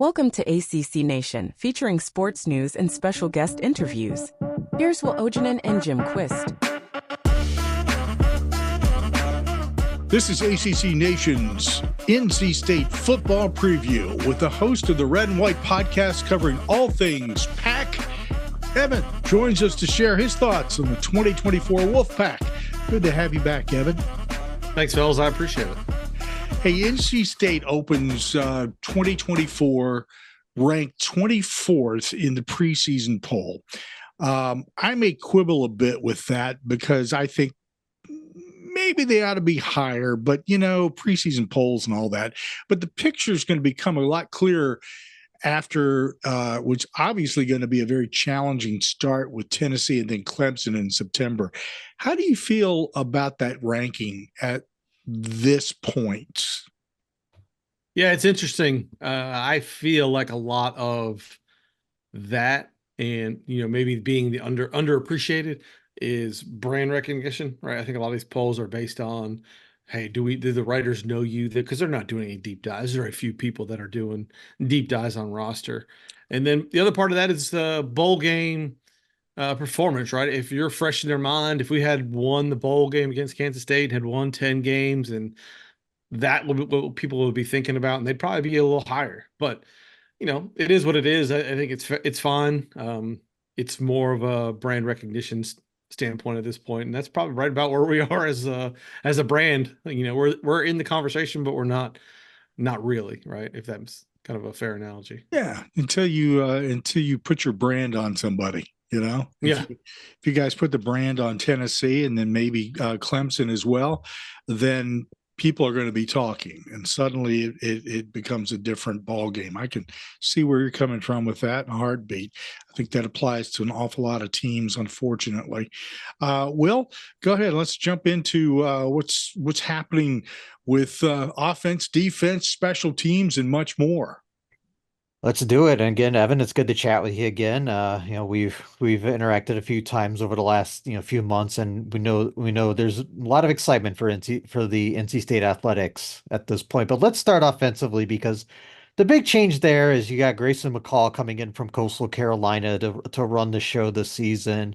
Welcome to ACC Nation, featuring sports news and special guest interviews. Here's Will Ojanen and Jim Quist. This is ACC Nation's NC State football preview with the host of the Red and White podcast covering all things Pack. Evan joins us to share his thoughts on the 2024 Wolfpack. Good to have you back, Evan. Thanks, fellas. I appreciate it. Hey, NC State opens 2024 ranked 24th in the preseason poll. I may quibble a bit with that because I think maybe they ought to be higher, but, preseason polls and all that. But the picture is going to become a lot clearer after, which obviously going to be a very challenging start with Tennessee and then Clemson in September. How do you feel about that ranking at this point? Yeah, it's interesting. I feel like a lot of that and, maybe being the underappreciated is brand recognition, right? I think a lot of these polls are based on, hey, do the writers know you? Because they're not doing any deep dives. There are a few people that are doing deep dives on roster. And then the other part of that is the bowl game performance, right? If you're fresh in their mind, if we had won the bowl game against Kansas State, had won 10 games, and that would be what people would be thinking about, and they'd probably be a little higher. But, it is what it is. I think it's fine. It's more of a brand recognition standpoint at this point, and that's probably right about where we are as a brand. We're in the conversation, but we're not really, right? If that's kind of a fair analogy. Yeah, until you put your brand on somebody. If you guys put the brand on Tennessee and then maybe Clemson as well, then people are going to be talking, and suddenly it becomes a different ball game. I can see where you're coming from with that in a heartbeat. I think that applies to an awful lot of teams, unfortunately. Will, go ahead. Let's jump into what's happening with offense, defense, special teams, and much more. Let's do it. And again, Evan, it's good to chat with you again. We've interacted a few times over the last few months, and we know there's a lot of excitement for the NC State athletics at this point. But let's start offensively, because the big change there is you got Grayson McCall coming in from Coastal Carolina to run the show this season.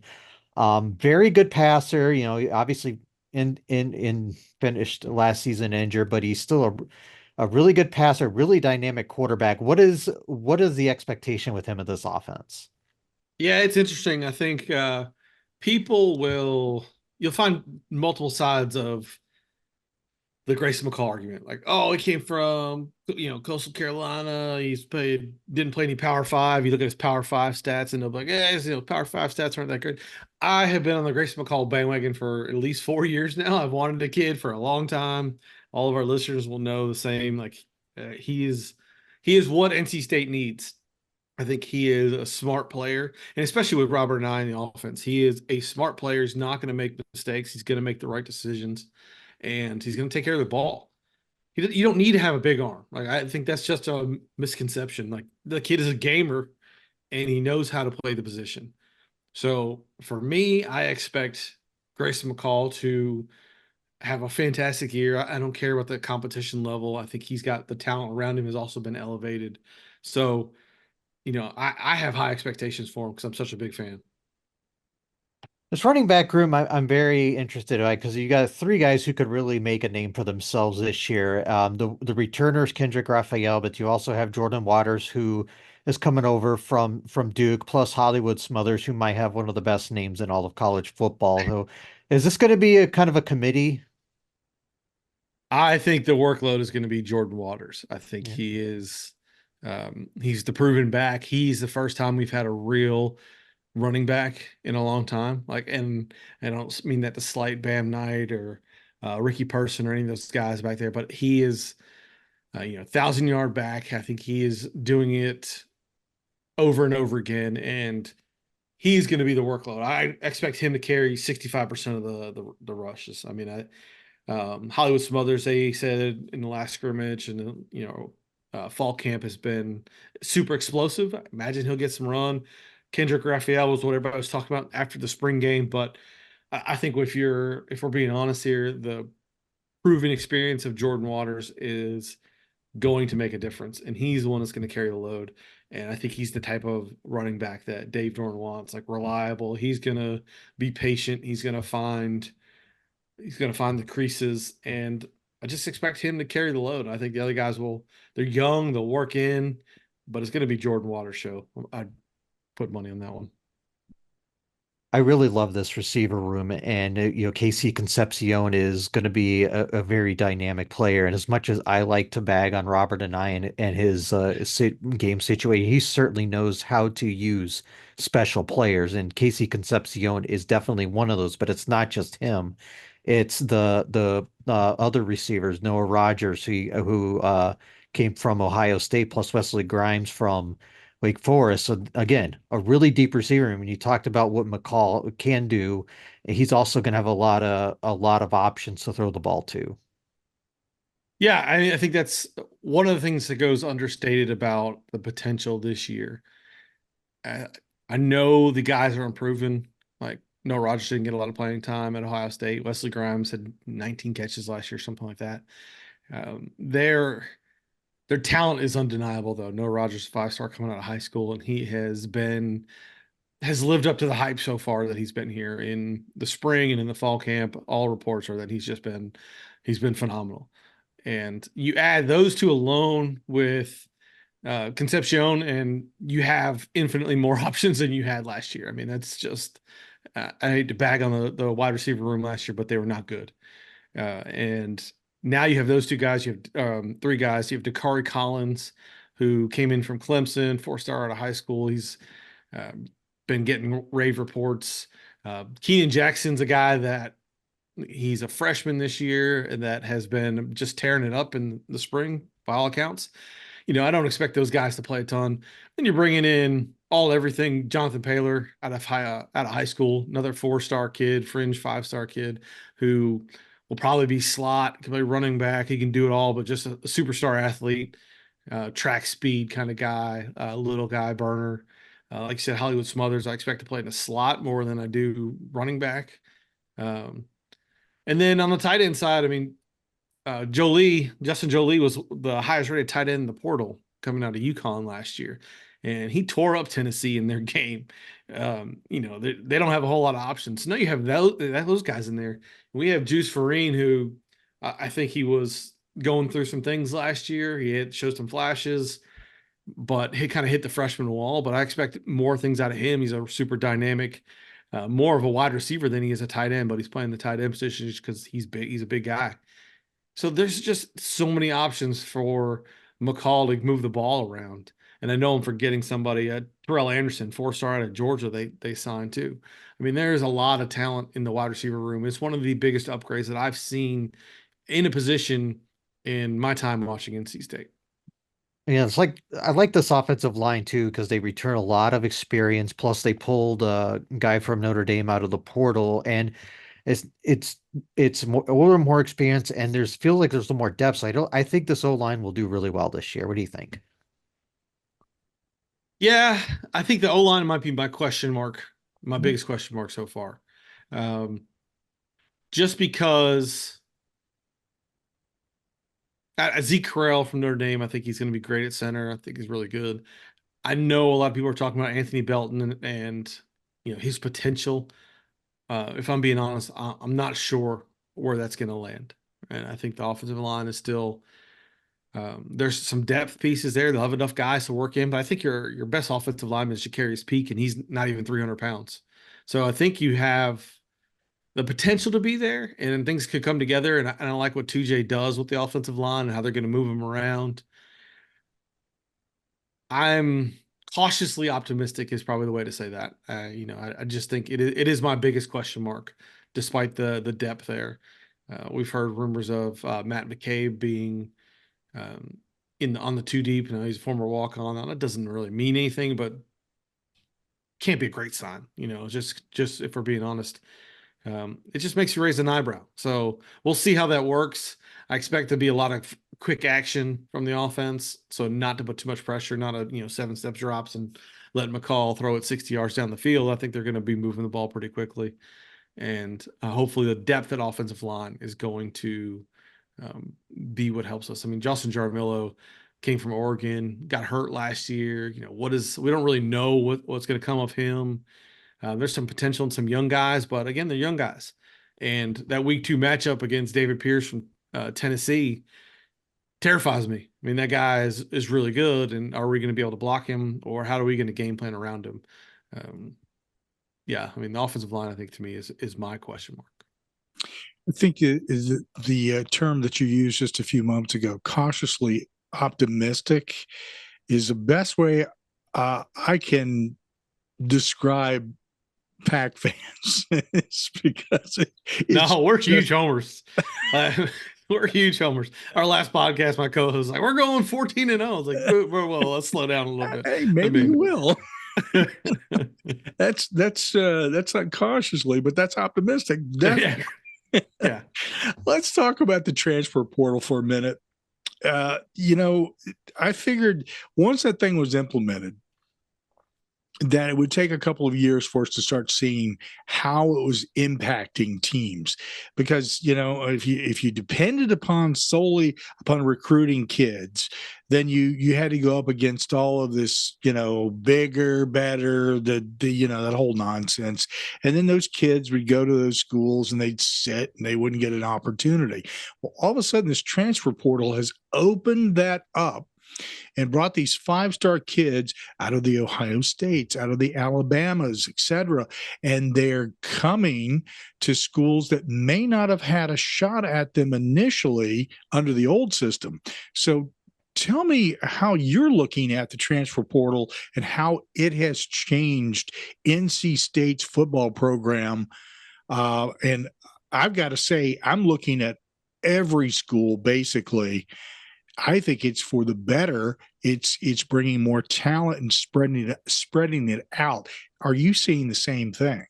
Very good passer. Obviously in finished last season injured, but he's still a really good passer, really dynamic quarterback. What is the expectation with him in this offense? Yeah, it's interesting. I think you'll find multiple sides of the Grayson McCall argument. Like, oh, he came from, Coastal Carolina. Didn't play any Power 5. You look at his Power 5 stats and they'll be like, Power 5 stats aren't that good. I have been on the Grayson McCall bandwagon for at least 4 years now. I've wanted a kid for a long time. All of our listeners will know the same. Like, he is what NC State needs. I think he is a smart player, and especially with Robert and I in the offense, he is a smart player. He's not going to make mistakes. He's going to make the right decisions, and he's going to take care of the ball. You don't need to have a big arm. Like, I think that's just a misconception. Like, the kid is a gamer, and he knows how to play the position. So for me, I expect Grayson McCall to have a fantastic year. I don't care about the competition level. I think he's got the talent around him has also been elevated. So, I have high expectations for him because I'm such a big fan. This running back room, I'm very interested in, because you got three guys who could really make a name for themselves this year. The returners, Kendrick Raphael, but you also have Jordan Waters, who is coming over from Duke, plus Hollywood Smothers, who might have one of the best names in all of college football. So, is this going to be a kind of a committee? I think the workload is going to be Jordan Waters. I think he is he's the proven back. He's the first time we've had a real running back in a long time. And I don't mean that to slight Bam Knight or Ricky Person or any of those guys back there, but he is 1,000-yard back. I think he is doing it over and over again, and he's going to be the workload. I expect him to carry 65% of the rushes. I mean, Hollywood Smothers, they said in the last scrimmage, and fall camp has been super explosive. I imagine he'll get some run. Kendrick Raphael was what everybody was talking about after the spring game, but I think if we're being honest here, the proven experience of Jordan Waters is going to make a difference, and he's the one that's going to carry the load. And I think he's the type of running back that Dave Dorn wants, like reliable. He's going to be patient. He's going to find the creases, and I just expect him to carry the load. I think the other guys they're young, they'll work in, but it's going to be Jordan Waters' show. I'd put money on that one. I really love this receiver room, and Casey Concepcion is going to be a very dynamic player. And as much as I like to bag on Robert and his game situation, he certainly knows how to use special players. And Casey Concepcion is definitely one of those. But it's not just him; it's the other receivers, Noah Rogers, who came from Ohio State, plus Wesley Grimes from Wake Forest. So again, a really deep receiver. And when you talked about what McCall can do, he's also going to have a lot of options to throw the ball to. Yeah, I mean, I think that's one of the things that goes understated about the potential this year. I know the guys are improving. Like, no, Rogers didn't get a lot of playing time at Ohio State. Wesley Grimes had 19 catches last year, something like that. Their talent is undeniable, though. Noah Rogers, 5-star coming out of high school, and he has lived up to the hype so far that he's been here in the spring and in the fall camp. All reports are that he's been phenomenal. And you add those two alone with Concepcion, and you have infinitely more options than you had last year. I mean, that's just I hate to bag on the wide receiver room last year, but they were not good. And now you have those two guys. You have three guys. You have Dakari Collins, who came in from Clemson, 4-star out of high school. He's been getting rave reports. Keenan Jackson's a guy that he's a freshman this year and that has been just tearing it up in the spring by all accounts. I don't expect those guys to play a ton. Then you're bringing in everything. Jonathan Paylor out of high school, another 4-star kid, fringe 5-star kid who will probably be slot, can play running back. He can do it all, but just a superstar athlete, track speed kind of guy, little guy burner. Like you said, Hollywood Smothers, I expect to play in the slot more than I do running back. And then on the tight end side, I mean, Justin Jolie was the highest rated tight end in the portal coming out of UConn last year, and he tore up Tennessee in their game. They don't have a whole lot of options. Now you have those guys in there. We have Juice Farine, who I think he was going through some things last year. He had showed some flashes, but he kind of hit the freshman wall. But I expect more things out of him. He's a super dynamic, more of a wide receiver than he is a tight end, but he's playing the tight end position just because he's big. He's a big guy. So there's just so many options for McCall to move the ball around. And I know I'm forgetting somebody, Terrell Anderson, 4-star out of Georgia, they signed too. I mean, there's a lot of talent in the wide receiver room. It's one of the biggest upgrades that I've seen in a position in my time watching NC State. Yeah, it's like I like this offensive line too because they return a lot of experience. Plus, they pulled a guy from Notre Dame out of the portal, and it's more, a little more experience, and feels like there's a little more depth. So I think this O-line will do really well this year. What do you think? Yeah, I think the O-line might be my question mark, my biggest question mark so far. Just because Zeke Correll from Notre Dame, I think he's going to be great at center. I think he's really good. I know a lot of people are talking about Anthony Belton and his potential. If I'm being honest, I'm not sure where that's going to land. And I think the offensive line is still there's some depth pieces there. They'll have enough guys to work in, but I think your best offensive lineman is Jacarius Peak, and he's not even 300 pounds. So I think you have the potential to be there, and things could come together. And I like what 2J does with the offensive line and how they're going to move them around. I'm cautiously optimistic is probably the way to say that. I just think it is my biggest question mark, despite the depth there. We've heard rumors of Matt McCabe being on the 2 deep. He's a former walk-on. That doesn't really mean anything, but can't be a great sign. Just if we're being honest, it just makes you raise an eyebrow. So we'll see how that works. I expect to be a lot of quick action from the offense, so not to put too much pressure, not a 7-step drops and let McCall throw it 60 yards down the field. I think they're going to be moving the ball pretty quickly, and hopefully the depth at offensive line is going to be what helps us. I mean, Justin Jaramillo came from Oregon, got hurt last year. We don't really know what's going to come of him. There's some potential in some young guys, but again, they're young guys. And that week 2 matchup against David Pierce from Tennessee terrifies me. I mean, that guy is really good. And are we going to be able to block him, or how are we going to game plan around him? Yeah, I mean, the offensive line, I think, to me is my question mark. I think is the term that you used just a few moments ago, cautiously optimistic, is the best way I can describe Pack fans. It's because we're huge homers. We're huge homers. Our last podcast, my co-host was like, we're going 14-0. I was like, well, let's slow down a little bit. Hey, maybe you will. That's not cautiously, but that's optimistic. Yeah. Let's talk about the transfer portal for a minute. I figured once that thing was implemented, that it would take a couple of years for us to start seeing how it was impacting teams, because if you depended solely upon recruiting kids, then you had to go up against all of this bigger, better, that whole nonsense, and then those kids would go to those schools and they'd sit and they wouldn't get an opportunity. Well, all of a sudden this transfer portal has opened that up and brought these 5-star kids out of the Ohio States, out of the Alabamas, et cetera. And they're coming to schools that may not have had a shot at them initially under the old system. So tell me how you're looking at the transfer portal and how it has changed NC State's football program. And I've got to say, I'm looking at every school basically. I think it's for the better. It's bringing more talent and spreading it out. Are you seeing the same thing?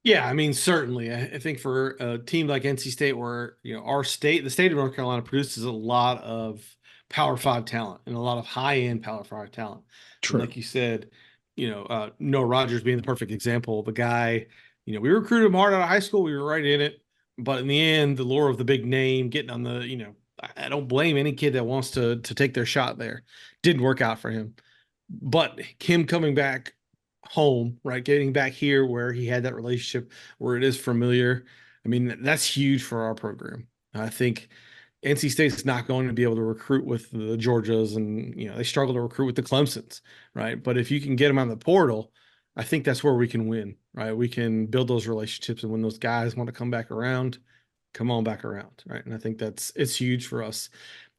Yeah, I mean, certainly. I think for a team like NC State, where the state of North Carolina produces a lot of Power 5 talent and a lot of high-end Power 5 talent. True. And like you said, Noah Rogers being the perfect example. The guy, we recruited him hard out of high school. We were right in it, but in the end, the lure of the big name, getting on the I don't blame any kid that wants to take their shot there. Didn't work out for him. But him coming back home, right, getting back here where he had that relationship, where it is familiar, I mean, that's huge for our program. I think NC State's not going to be able to recruit with the Georgias, and they struggle to recruit with the Clemsons, right? But if you can get them on the portal, I think that's where we can win, right? We can build those relationships, and when those guys want to come back around, come on back around, right? And I think it's huge for us.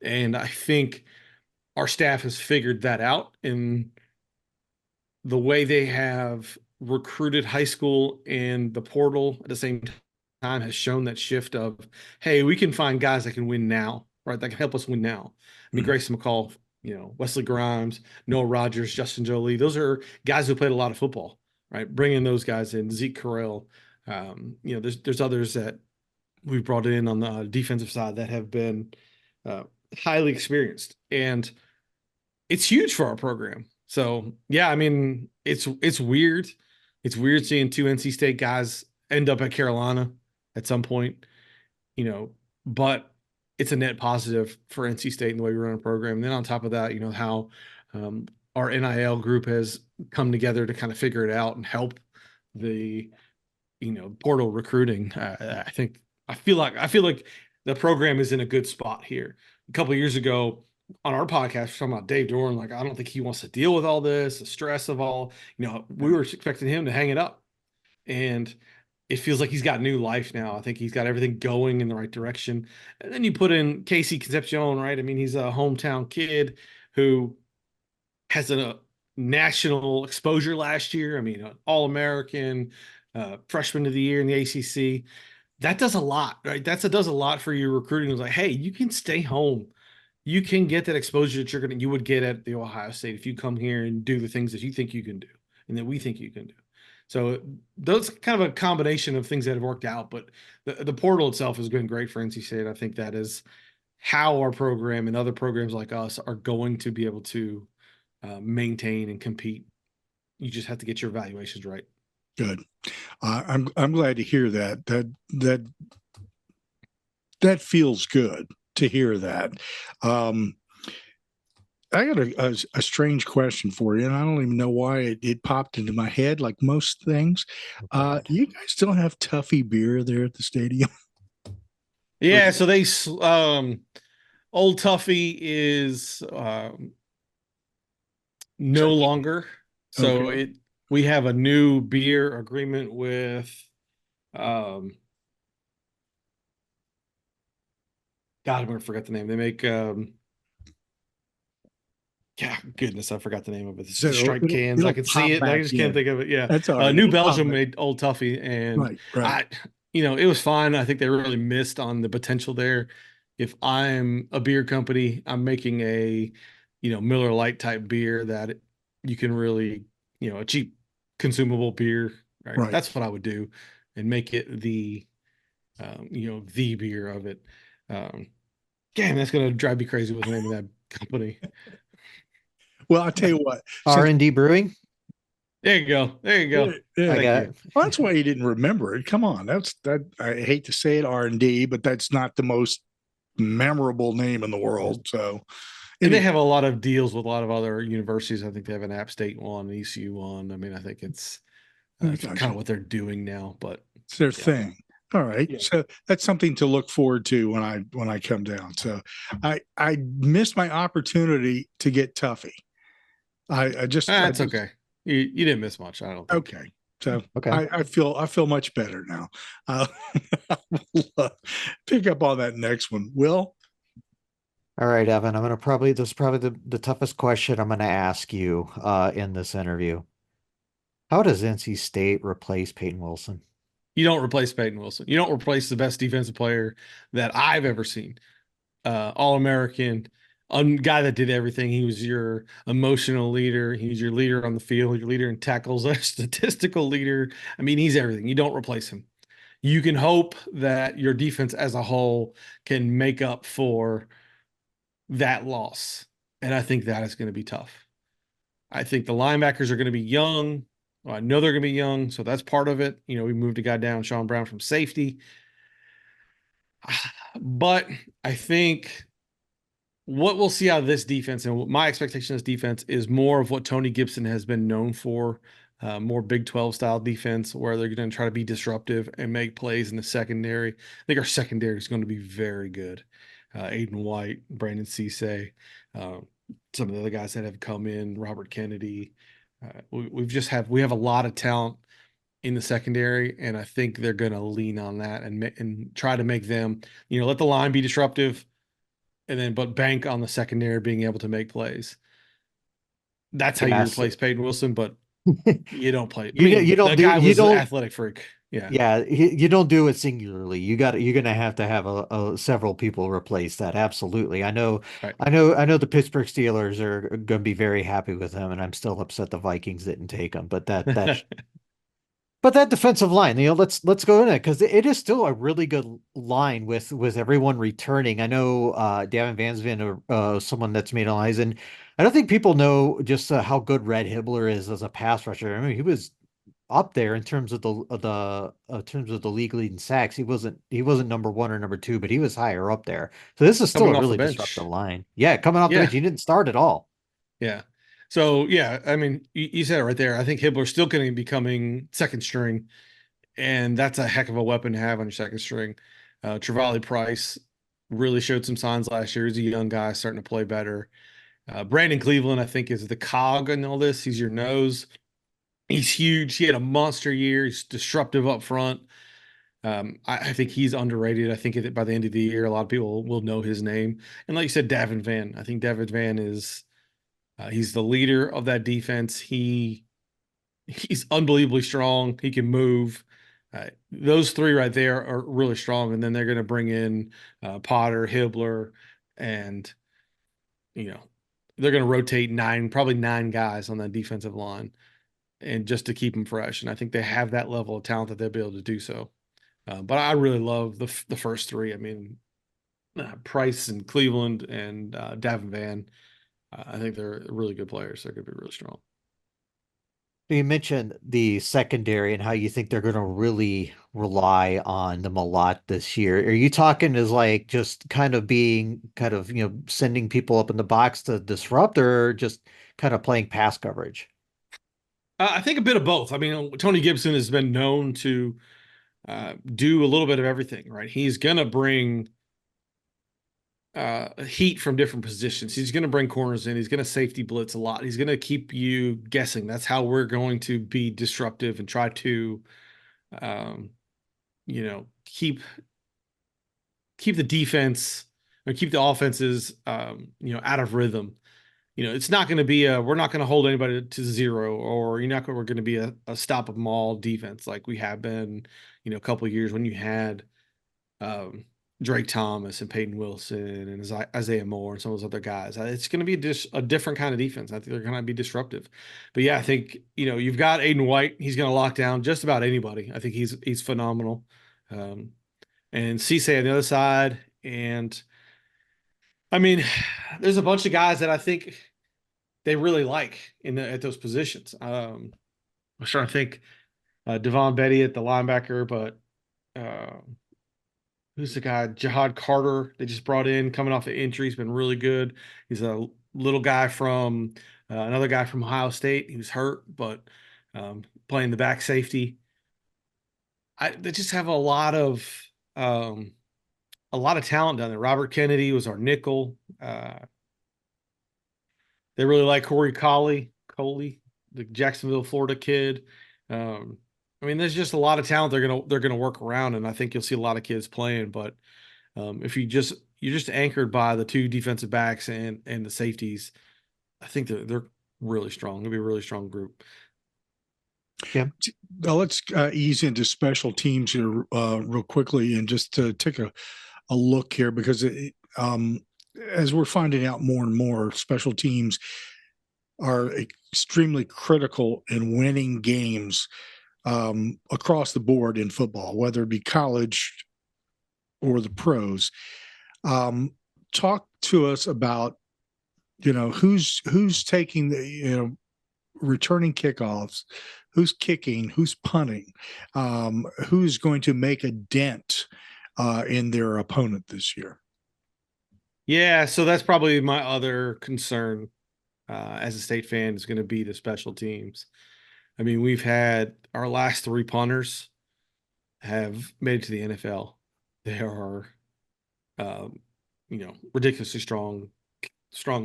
And I think our staff has figured that out in the way they have recruited high school, and the portal at the same time has shown that shift of, hey, we can find guys that can win now, right? That can help us win now. I mean, Grayson McCall, Wesley Grimes, Noah Rogers, Justin Jolie, those are guys who played a lot of football, right? Bringing those guys in, Zeke Carell, there's others that we've brought in on the defensive side that have been highly experienced, and it's huge for our program. So yeah, I mean, it's weird. It's weird seeing 2 NC State guys end up at Carolina at some point, but it's a net positive for NC State and the way we run a program. And then on top of that, how our NIL group has come together to kind of figure it out and help the, portal recruiting. I feel like the program is in a good spot here. A couple of years ago on our podcast, we were talking about Dave Doran. Like, I don't think he wants to deal with all this, the stress of all, we were expecting him to hang it up. And it feels like he's got new life now. I think he's got everything going in the right direction. And then you put in Casey Concepcion, right? I mean, he's a hometown kid who has a national exposure last year. I mean, an All-American, freshman of the year in the ACC. That does a lot, right? That does a lot for your recruiting. It's like, hey, you can stay home. You can get that exposure that you would get at the Ohio State if you come here and do the things that you think you can do and that we think you can do. So those kind of a combination of things that have worked out, but the portal itself has been great for NC State. I think that is how our program and other programs like us are going to be able to maintain and compete. You just have to get your evaluations right. Good. I'm glad to hear that that feels good to hear that. I got a strange question for you, and I don't even know why it popped into my head like most things. You guys still have Tuffy beer there at the stadium? Yeah, so they Old Tuffy is no longer. So Okay. we have a new beer agreement with God, I'm gonna forget the name. They make yeah, goodness, I forgot the name of it. It's the So striped cans. I it'll can pop see it, and I back just can't in. think of it. Yeah. That's all right. New It'll pop Belgium back. made Old Tuffy, and Right. it was fine. I think they really missed on the potential there. If I'm a beer company, I'm making a, Miller Lite type beer that you can really, a cheap consumable beer, right? Right. That's what I would do, and make it the beer of it. Um, Damn, that's gonna drive me crazy with the name of that company. Well, I'll tell you what, since R&D Brewing. There you go. There you yeah, go. yeah. I Thank got you. Well, that's why you didn't remember it. Come on. That I hate to say it, R&D, but that's not the most memorable name in the world. So And they anyway, have a lot of deals with a lot of other universities. I think they have an App State one, an ECU one. I mean, I think I it's got kind you. of what they're doing now. But It's their yeah, thing. All right. yeah, So that's something to look forward to when I come down. So I missed my opportunity to get Tuffy. I that's just okay. You didn't miss much, I don't think. okay. So okay. I feel much better now. Uh, pick up on that next one. Will? All right, Evan, this is probably the toughest question I'm gonna ask you in this interview. How does NC State replace Peyton Wilson? You don't replace Peyton Wilson. You don't replace the best defensive player that I've ever seen. All American, a guy that did everything. He was your emotional leader. He's your leader on the field, your leader in tackles, a statistical leader. I mean, he's everything. You don't replace him. You can hope that your defense as a whole can make up for that loss. And I think that is going to be tough. I think the linebackers are going to be young. Well, I know they're going to be young, so that's part of it. We moved a guy down, Sean Brown, from safety. But I think what we'll see out of this defense, and my expectation of this defense, is more of what Tony Gibson has been known for, more Big 12 style defense, where they're going to try to be disruptive and make plays in the secondary. I think our secondary is going to be very good. Aiden White, Brandon Cisse, some of the other guys that have come in, Robert Kennedy. We have a lot of talent in the secondary, and I think they're going to lean on that and try to make them, let the line be disruptive, and then but bank on the secondary being able to make plays. That's how you Yes. replace Peyton Wilson, but you don't play. You don't the do guy you was an don't athletic freak. Yeah. Yeah, you don't do it singularly. You're gonna have to have a several people replace that. Absolutely. Right. I know the Pittsburgh Steelers are gonna be very happy with him, and I'm still upset the Vikings didn't take him. But that defensive line, let's go in it because it is still a really good line with everyone returning. I know Davin Vansvin, someone that's made on eyes, and I don't think people know just how good Red Hibbler is as a pass rusher. I mean, he was up there in terms of the league leading sacks. He wasn't number one or number two, but he was higher up there. So this is still Coming a off the really bench. disruptive line. Yeah, coming off the Yeah. bench, he didn't start at all. Yeah. So yeah, I mean, you said it right there. I think Hibbler's still going to be becoming second string, and that's a heck of a weapon to have on your second string. Travali Price really showed some signs last year. He's a young guy starting to play better. Brandon Cleveland, I think, is the cog in all this. He's your nose. He's huge. He had a monster year. He's disruptive up front. I think he's underrated. I think by the end of the year, a lot of people will know his name. And like you said, Davin Van. I think Davin Van is he's the leader of that defense. He's unbelievably strong. He can move. Those three right there are really strong. And then they're going to bring in Potter, Hibbler, and they're going to rotate probably nine guys on that defensive line, and just to keep them fresh. And I think they have that level of talent that they'll be able to do so. But I really love the first three. I mean, Price and Cleveland and Davin Van. I think they're really good players. They're going to be really strong. You mentioned the secondary and how you think they're going to really rely on them a lot this year. Are you talking as like just kind of being kind of, sending people up in the box to disrupt or just kind of playing pass coverage? I think a bit of both. I mean, Tony Gibson has been known to do a little bit of everything, right? He's going to bring heat from different positions. He's going to bring corners in. He's going to safety blitz a lot. He's going to keep you guessing. That's how we're going to be disruptive and try to, um, keep the defense or keep the offenses, out of rhythm. It's not going to be we're not going to hold anybody to zero, or we're going to be a stop them all defense like we have been, a couple of years when you had, um, Drake Thomas and Peyton Wilson and Isaiah Moore and some of those other guys. It's going to be a different kind of defense. I think they're going to be disruptive. But yeah, I think, you've got Aiden White. He's going to lock down just about anybody. I think he's phenomenal. Um, and Cisse on the other side. And I mean, there's a bunch of guys that I think they really like at those positions. I'm trying to think, Devon Betty at the linebacker, but uh, who's the guy? Jihad Carter, they just brought in coming off the injury. He's been really good. He's a little guy from another guy from Ohio State. He was hurt, but playing the back safety. They just have um, a lot of talent down there. Robert Kennedy was our nickel. They really like Corey Coley, the Jacksonville, Florida kid. Um, I mean, there's just a lot of talent they're gonna work around, and I think you'll see a lot of kids playing. But if you're just anchored by the two defensive backs and the safeties, I think they're really strong. It'll be a really strong group. Yeah. Now let's ease into special teams here real quickly and just to take a look here because as we're finding out more and more, special teams are extremely critical in winning games across the board in football, whether it be college or the pros. Talk to us about who's taking the returning kickoffs, who's kicking, who's punting, who's going to make a dent in their opponent this year. Yeah, so that's probably my other concern as a State fan is going to be the special teams. I mean, we've had our last three punters have made it to the NFL. They are, ridiculously strong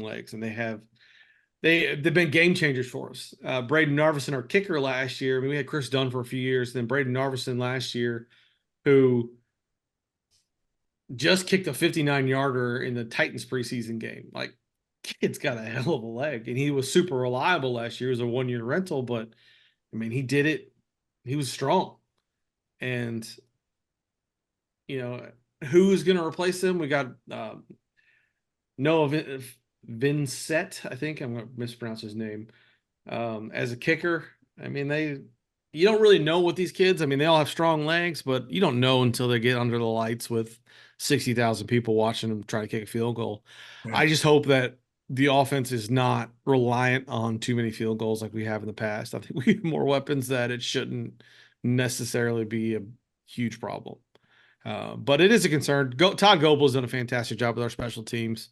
legs, and they've been game changers for us. Braden Narveson, our kicker last year. I mean, we had Chris Dunn for a few years, then Braden Narveson last year, who just kicked a 59-yarder in the Titans preseason game. Like, kid's got a hell of a leg, and he was super reliable last year as a 1-year rental. But I mean, he did it. He was strong, and who's going to replace him? We got Noah Vincent. I think I'm going to mispronounce his name. As a kicker, I mean, you don't really know what these kids. I mean, they all have strong legs, but you don't know until they get under the lights with 60,000 people watching them try to kick a field goal. Yeah. I just hope that the offense is not reliant on too many field goals like we have in the past. I think we have more weapons that it shouldn't necessarily be a huge problem. But it is a concern. Todd Gobel's done a fantastic job with our special teams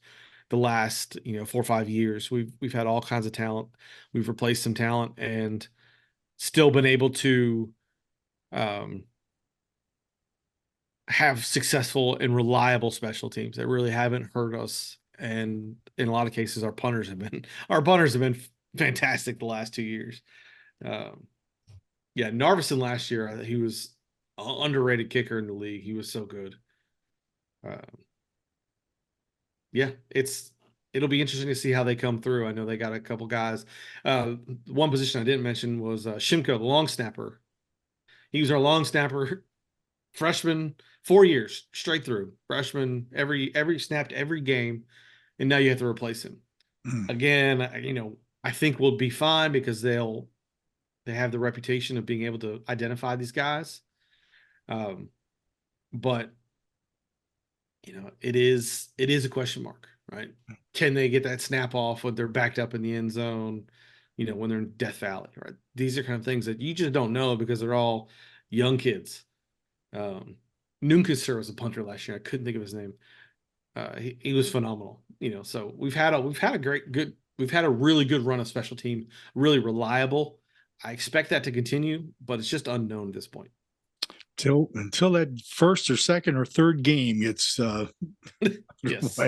the last 4 or 5 years. We've had all kinds of talent. We've replaced some talent and still been able to have successful and reliable special teams that really haven't hurt us. And in a lot of cases, our punters have been fantastic the last 2 years. Yeah, Narveson last year, he was an underrated kicker in the league. He was so good. Yeah, it'll be interesting to see how they come through. I know they got a couple guys. One position I didn't mention was Shimko, the long snapper. He was our long snapper, freshman, 4 years straight through. Freshman, every snapped every game, and now you have to replace him. Again, I think we'll be fine because they have the reputation of being able to identify these guys. But it is a question mark, right? Can they get that snap off when they're backed up in the end zone? when they're in Death Valley, right? These are kind of things that you just don't know because they're all young kids. Nunkeser was a punter last year. I couldn't think of his name. He was phenomenal. So we've had a really good run of special team, really reliable. I expect that to continue, but it's just unknown at this point. Until that first or second or third game gets Yes.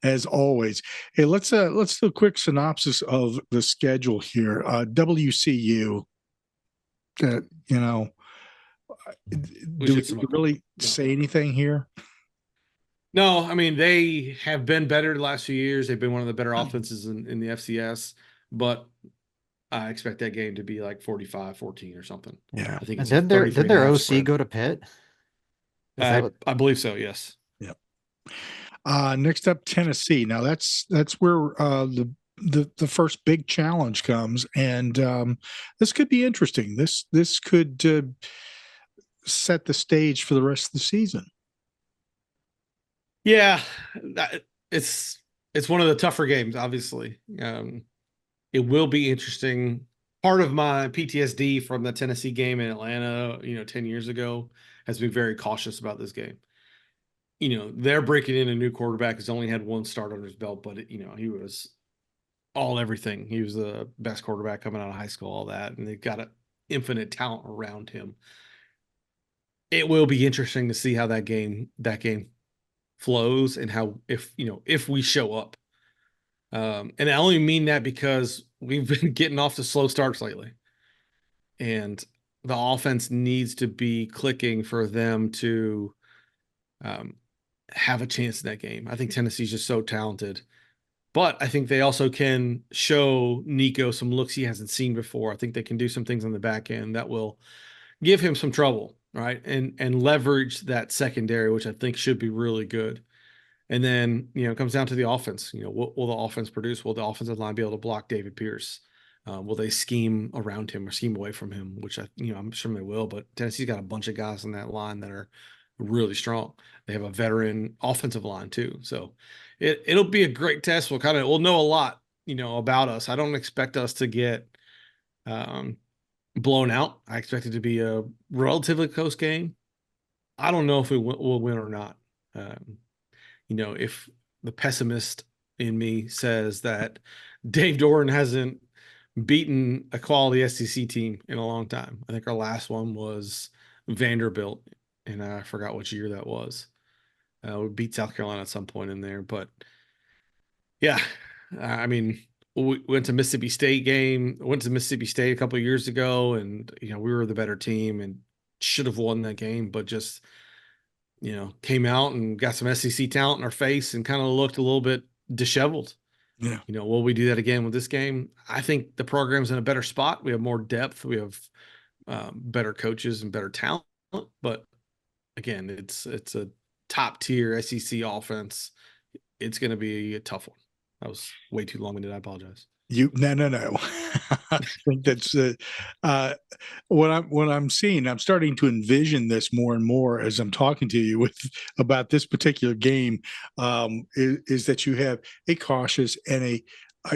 as always. Hey, let's do a quick synopsis of the schedule here. WCU, do we really say anything here? No, I mean, they have been better the last few years. They've been one of the better offenses in the FCS, but I expect that game to be like 45-14 or something. Yeah. I think and did their OC spread. Go to Pitt? I believe so, yes. Yep. Next up, Tennessee. Now that's where the first big challenge comes, and this could be interesting. This could set the stage for the rest of the season. Yeah, it's one of the tougher games, obviously. It will be interesting. Part of my PTSD from the Tennessee game in Atlanta, 10 years ago, has been very cautious about this game. They're breaking in a new quarterback who's only had one start under his belt, but he was everything. He was the best quarterback coming out of high school, all that, and they've got an infinite talent around him. It will be interesting to see how that game flows and how if we show up. And I only mean that because we've been getting off to slow starts lately, and the offense needs to be clicking for them to have a chance in that game. I think Tennessee's just so talented, but I think they also can show Nico some looks he hasn't seen before. I think they can do some things on the back end that will give him some trouble, right? And leverage that secondary, which I think should be really good. And then, it comes down to the offense. What will the offense produce? Will the offensive line be able to block David Pierce? Will they scheme around him or scheme away from him? Which I'm sure they will. But Tennessee's got a bunch of guys in that line that are really strong. They have a veteran offensive line too. So it'll be a great test. We'll know a lot, about us. I don't expect us to get blown out. I expect it to be a relatively close game. I don't know if we'll win or not. If the pessimist in me says that Dave Doeren hasn't beaten a quality SEC team in a long time. I think our last one was Vanderbilt, and I forgot which year that was. We beat South Carolina at some point in there, but yeah, I mean, we went to Mississippi State a couple of years ago, and we were the better team and should have won that game, but just came out and got some SEC talent in our face and kind of looked a little bit disheveled. Yeah. Will we do that again with this game? I think the program's in a better spot. We have more depth. We have better coaches and better talent. But again, it's a top tier SEC offense. It's going to be a tough one. That was way too long-winded. I apologize. No. I think that's what I'm seeing. I'm starting to envision this more and more as I'm talking to you about this particular game. Is that you have a cautious and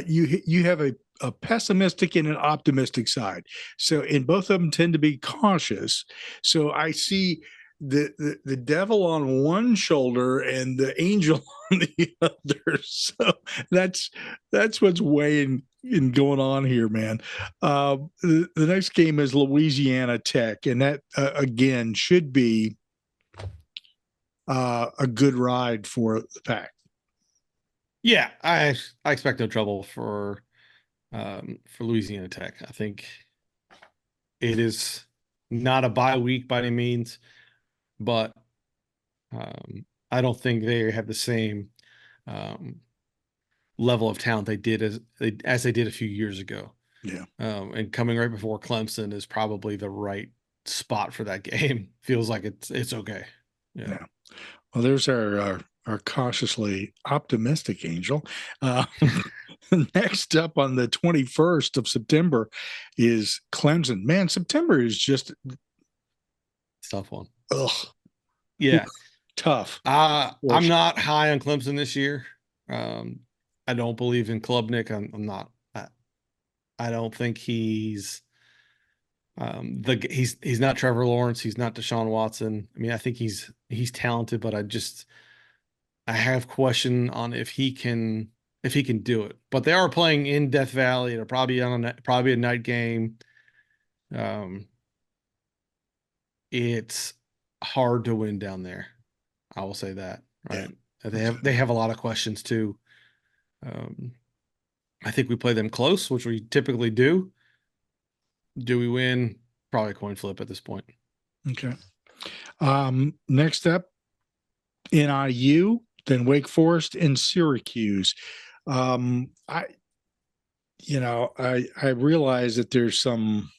you have a pessimistic and an optimistic side. So, and both of them tend to be cautious. So I see the devil on one shoulder and the angel on the other. So that's what's weighing and going on here, man. The next game is Louisiana Tech, and that again should be a good ride for the Pack. Yeah, I expect no trouble for Louisiana Tech. I think it is not a bye week by any means, but I don't think they have the same level of talent they did as they did a few years ago. Yeah. And coming right before Clemson is probably the right spot for that game. Feels like it's okay. Yeah. Well, there's our cautiously optimistic Angel. Next up on the 21st of September is Clemson. Man, September is just a tough one. Ugh. Yeah. Tough. I'm not high on Clemson this year. I don't believe in Klubnik. I'm not. I don't think he's he's not Trevor Lawrence. He's not Deshaun Watson. I mean, I think he's talented, but I have question on if he can do it. But they are playing in Death Valley. It'll probably probably a night game. It's hard to win down there. I will say that. Right. Yeah. They have a lot of questions too. I think we play them close, which we typically do. Do we win? Probably a coin flip at this point. Okay. Next up, NIU, then Wake Forest and Syracuse. I realize that there's some,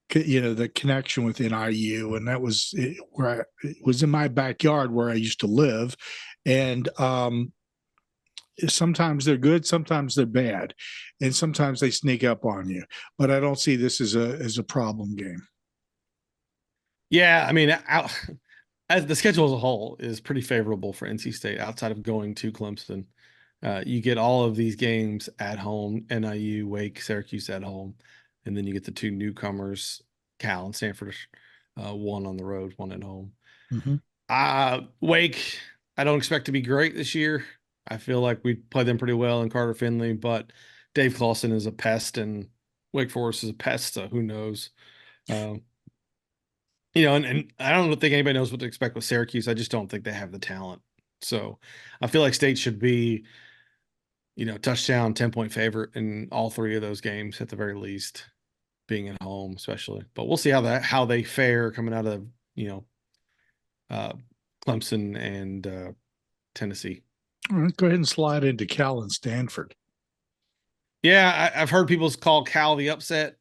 the connection with NIU, and that was where it was in my backyard where I used to live. And sometimes they're good, sometimes they're bad, and sometimes they sneak up on you. But I don't see this as a problem game. Yeah, I mean, as the schedule as a whole is pretty favorable for NC State outside of going to Clemson. You get all of these games at home, NIU, Wake, Syracuse at home, and then you get the two newcomers, Cal and Stanford, one on the road, one at home. Mm-hmm. Wake, I don't expect to be great this year. I feel like we played them pretty well in Carter Finley, but Dave Clawson is a pest and Wake Forest is a pest, so who knows? And I don't think anybody knows what to expect with Syracuse. I just don't think they have the talent. So I feel like State should be, touchdown, 10-point favorite in all three of those games at the very least, being at home especially. But we'll see how they fare coming out of, Clemson and Tennessee. All right, go ahead and slide into Cal and Stanford. Yeah, I've heard people call Cal the upset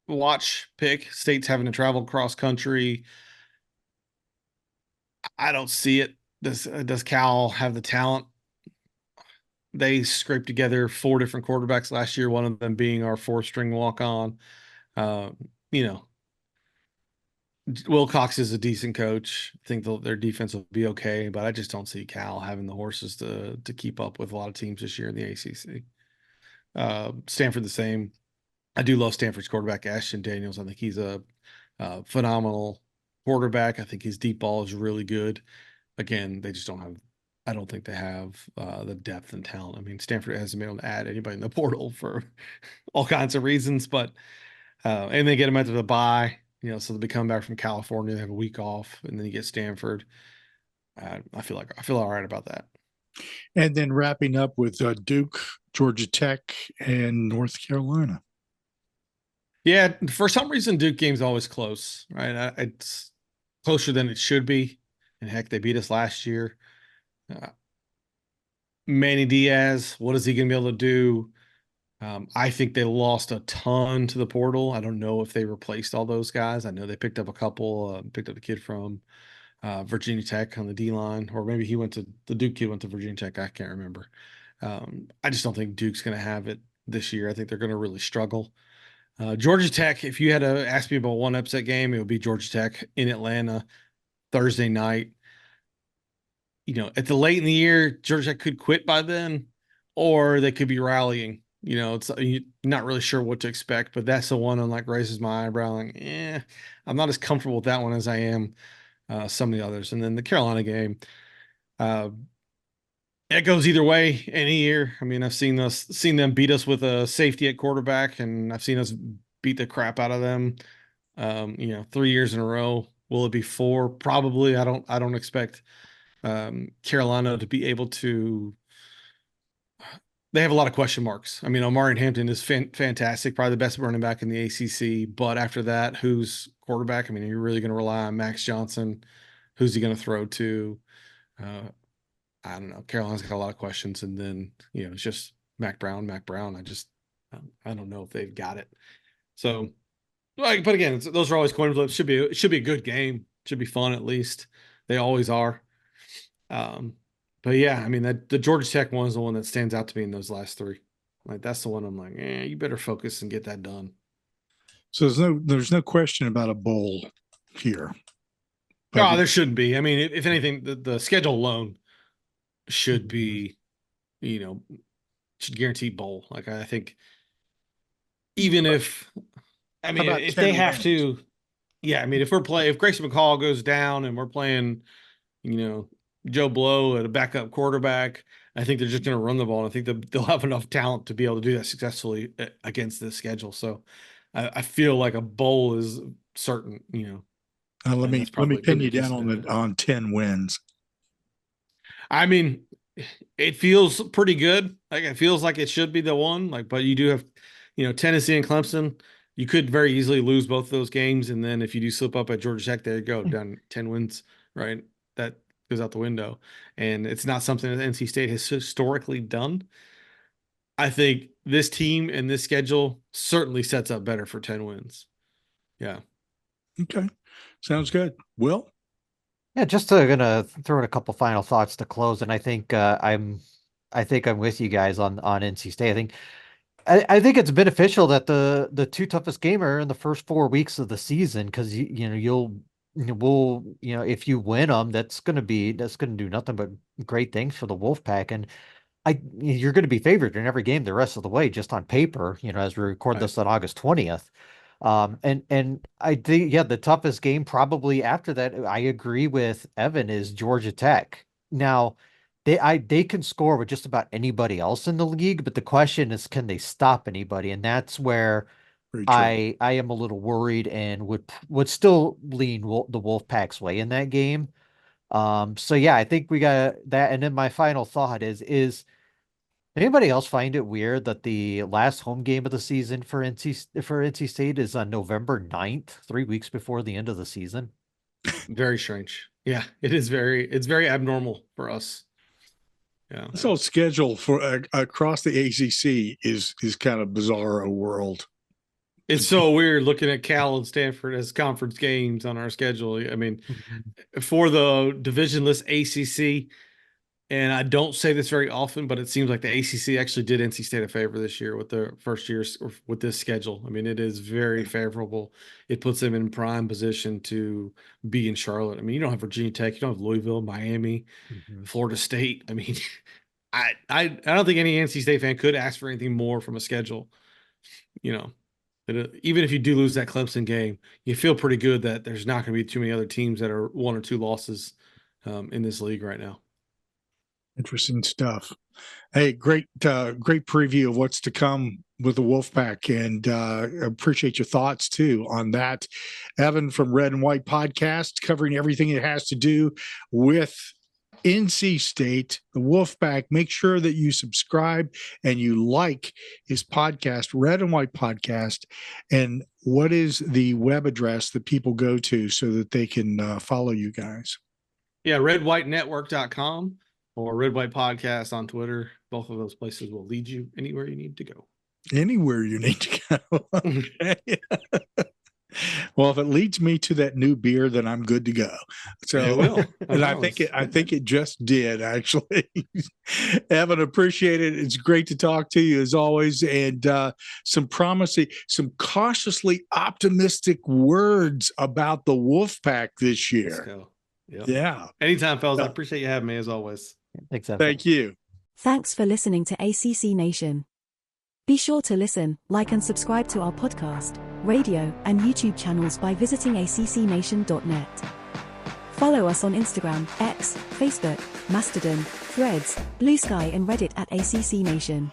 watch pick. State's having to travel cross country. I don't see it. Does Cal have the talent? They scraped together 4 different quarterbacks last year, one of them being our 4th-string walk-on. Wilcox is a decent coach. I think their defense will be okay, but I just don't see Cal having the horses to keep up with a lot of teams this year in the ACC. Stanford the same. I do love Stanford's quarterback, Ashton Daniels. I think he's a phenomenal quarterback. I think his deep ball is really good. Again, they just don't have – I don't think they have the depth and talent. I mean, Stanford hasn't been able to add anybody in the portal for all kinds of reasons, but and they get them after the bye. So they'll be coming back from California. They have a week off, and then you get Stanford. I feel all right about that. And then wrapping up with Duke, Georgia Tech, and North Carolina. Yeah, for some reason, Duke game's always close, right? It's closer than it should be. And heck, they beat us last year. Manny Diaz, what is he going to be able to do? I think they lost a ton to the portal. I don't know if they replaced all those guys. I know they picked up a couple, picked up the kid from Virginia Tech on the D-line, or maybe the Duke kid went to Virginia Tech. I can't remember. I just don't think Duke's going to have it this year. I think they're going to really struggle. Georgia Tech, if you had to ask me about one upset game, it would be Georgia Tech in Atlanta Thursday night. At the late in the year, Georgia Tech could quit by then, or they could be rallying. You're not really sure what to expect, but that's the one that raises my eyebrow. I'm not as comfortable with that one as I am some of the others. And then the Carolina game, it goes either way any year. I mean, I've seen them beat us with a safety at quarterback, and I've seen us beat the crap out of them. 3 years in a row. Will it be 4? Probably. I don't expect Carolina to be able to. They have a lot of question marks. I mean, Omarion Hampton is fantastic, probably the best running back in the ACC. But after that, who's quarterback? I mean, are you really going to rely on Max Johnson? Who's he going to throw to? I don't know. Carolina's got a lot of questions, and then it's just Mac Brown. I don't know if they've got it. So, but again, those are always coin flips. It should be a good game. Should be fun at least. They always are. But yeah, I mean the Georgia Tech one is the one that stands out to me in those last 3. That's the one I'm like, you better focus and get that done. So there's no question about a bowl here. No, there shouldn't be. I mean, if anything, the schedule alone should be, should guarantee bowl. I think even if, I mean, about if 10 they have wins? to, yeah, I mean, if Grayson McCall goes down and we're playing, Joe Blow at a backup quarterback, I think they're just going to run the ball. And I think they'll have enough talent to be able to do that successfully against this schedule. So I feel like a bowl is certain, Let and me that's probably pin could be you down considered. on 10 wins. I mean, it feels pretty good. Like it feels like it should be the one. Like, but you do have, Tennessee and Clemson. You could very easily lose both of those games, and then if you do slip up at Georgia Tech, there you go, down 10 wins, right? That goes out the window, and it's not something that NC State has historically done. I think this team and this schedule certainly sets up better for 10 wins. Yeah. Okay. Sounds good. Will? Yeah, just gonna throw in a couple final thoughts to close, and I think I'm with you guys on NC State. I think it's beneficial that the two toughest game are in the first 4 weeks of the season because if you win them, that's gonna do nothing but great things for the Wolfpack, and you're gonna be favored in every game the rest of the way just on paper. As we record this on August 20th. And I think, yeah, the toughest game probably after that, I agree with Evan, is Georgia Tech. Now, they can score with just about anybody else in the league, but the question is, can they stop anybody? And that's where Very true. I am a little worried and would still lean the Wolfpack's way in that game. So yeah, I think we got that. And then my final thought is anybody else find it weird that the last home game of the season for NC State is on November 9th, 3 weeks before the end of the season? Very strange. Yeah, it's very abnormal for us. Yeah. This whole schedule for across the ACC is kind of bizarre a world. It's so weird looking at Cal and Stanford as conference games on our schedule. I mean, for the divisionless ACC, and I don't say this very often, but it seems like the ACC actually did NC State a favor this year with their first year with this schedule. I mean, it is very favorable. It puts them in prime position to be in Charlotte. I mean, you don't have Virginia Tech, you don't have Louisville, Miami, Florida State. I mean, I don't think any NC State fan could ask for anything more from a schedule. Even if you do lose that Clemson game, you feel pretty good that there's not going to be too many other teams that are 1 or 2 losses in this league right now. Interesting stuff. Hey, great preview of what's to come with the Wolfpack, and appreciate your thoughts too on that. Evan from Red and White Podcast, covering everything it has to do with NC State, the Wolfpack. Make sure that you subscribe and you like his podcast, Red and White Podcast. And what is the web address that people go to so that they can follow you guys? Yeah, redwhitenetwork.com or Red White Podcast on Twitter. Both of those places will lead you anywhere you need to go. Anywhere you need to go. Okay. Well, if it leads me to that new beer, then I'm good to go. So, it will. And I think it just did, actually. Evan, appreciate it. It's great to talk to you as always, and some cautiously optimistic words about the Wolfpack this year. Let's go. Yep. Yeah. Anytime, fellas. I appreciate you having me as always. Thanks, Evan. Thank you. Thanks for listening to ACC Nation. Be sure to listen, like and subscribe to our podcast, radio, and YouTube channels by visiting accnation.net. Follow us on Instagram, X, Facebook, Mastodon, Threads, Blue Sky and Reddit at ACC Nation.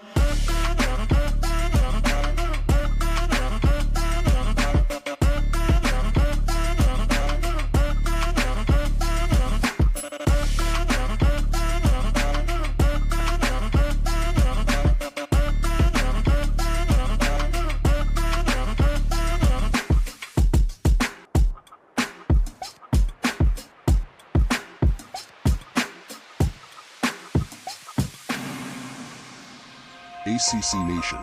ACC Nation.